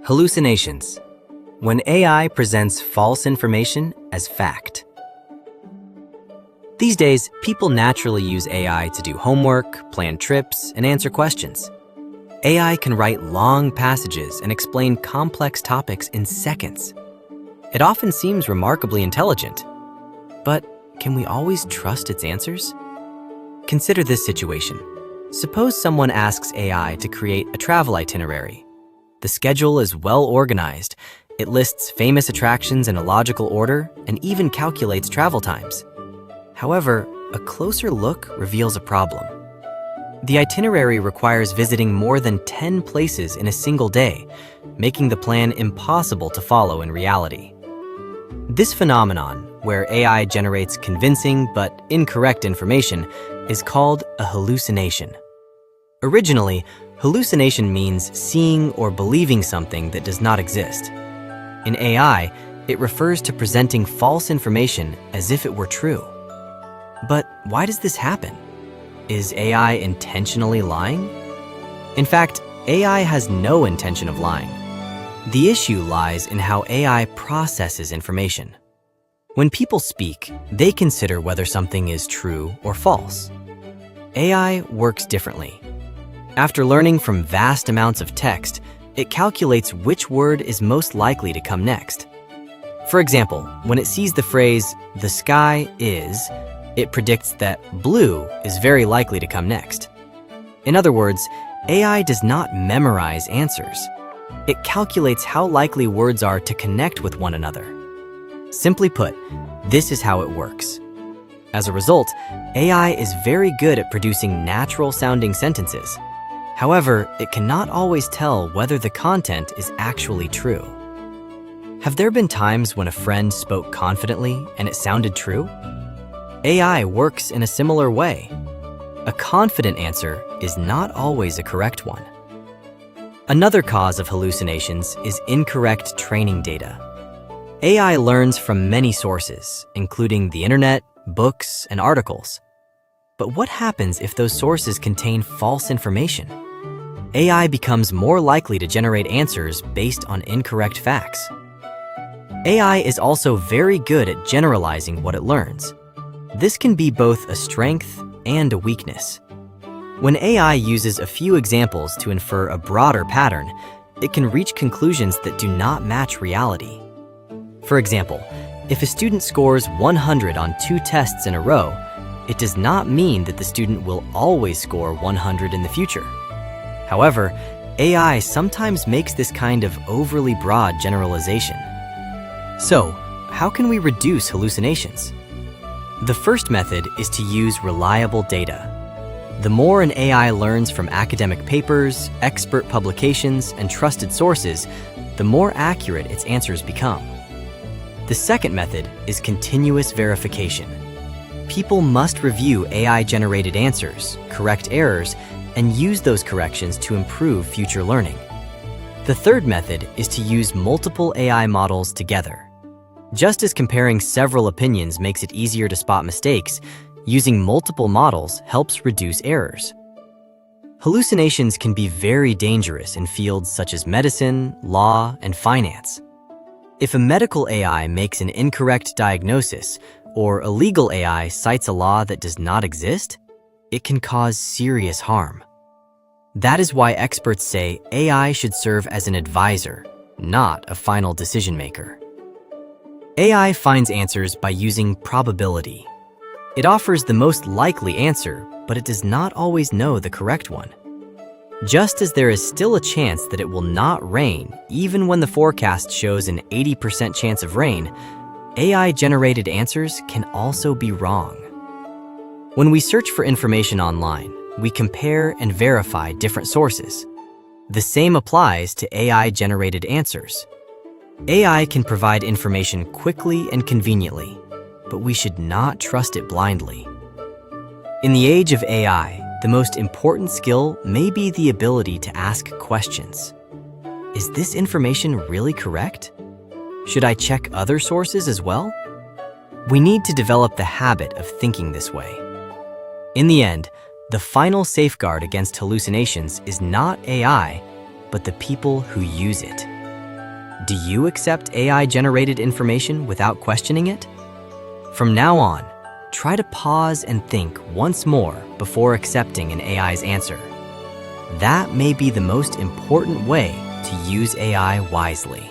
Hallucinations. When AI presents false information as fact. These days, people naturally use AI to do homework, plan trips, and answer questions. AI can write long passages and explain complex topics in seconds. It often seems remarkably intelligent. But can we always trust its answers? Consider this situation. Suppose someone asks AI to create a travel itinerary. The schedule is well organized. It lists famous attractions in a logical order and even calculates travel times. However, a closer look reveals a problem. The itinerary requires visiting more than 10 places in a single day, making the plan impossible to follow in reality. This phenomenon, where AI generates convincing but incorrect information, is called a hallucination. Originally, hallucination means seeing or believing something that does not exist. In AI, it refers to presenting false information as if it were true. But why does this happen? Is AI intentionally lying? In fact, AI has no intention of lying. The issue lies in how AI processes information. When people speak, they consider whether something is true or false. AI works differently. After learning from vast amounts of text, it calculates which word is most likely to come next. For example, when it sees the phrase, "the sky is," it predicts that blue is very likely to come next. In other words, AI does not memorize answers. It calculates how likely words are to connect with one another. Simply put, this is how it works. As a result, AI is very good at producing natural-sounding sentences. However, it cannot always tell whether the content is actually true. Have there been times when a friend spoke confidently and it sounded true? AI works in a similar way. A confident answer is not always a correct one. Another cause of hallucinations is incorrect training data. AI learns from many sources, including the internet, books, and articles. But what happens if those sources contain false information? AI becomes more likely to generate answers based on incorrect facts. AI is also very good at generalizing what it learns. This can be both a strength and a weakness. When AI uses a few examples to infer a broader pattern, it can reach conclusions that do not match reality. For example, if a student scores 100 on 2 tests in a row, it does not mean that the student will always score 100 in the future. However, AI sometimes makes this kind of overly broad generalization. So, how can we reduce hallucinations? The first method is to use reliable data. The more an AI learns from academic papers, expert publications, and trusted sources, the more accurate its answers become. The second method is continuous verification. People must review AI-generated answers, correct errors, and use those corrections to improve future learning. The third method is to use multiple AI models together. Just as comparing several opinions makes it easier to spot mistakes, using multiple models helps reduce errors. Hallucinations can be very dangerous in fields such as medicine, law, and finance. If a medical AI makes an incorrect diagnosis, or a legal AI cites a law that does not exist, it can cause serious harm. That is why experts say AI should serve as an advisor, not a final decision maker. AI finds answers by using probability. It offers the most likely answer, but it does not always know the correct one. Just as there is still a chance that it will not rain, even when the forecast shows an 80% chance of rain, AI-generated answers can also be wrong. When we search for information online, we compare and verify different sources. The same applies to AI-generated answers. AI can provide information quickly and conveniently, but we should not trust it blindly. In the age of AI, the most important skill may be the ability to ask questions. Is this information really correct? Should I check other sources as well? We need to develop the habit of thinking this way. In the end, the final safeguard against hallucinations is not AI, but the people who use it. Do you accept AI-generated information without questioning it? From now on, try to pause and think once more before accepting an AI's answer. That may be the most important way to use AI wisely.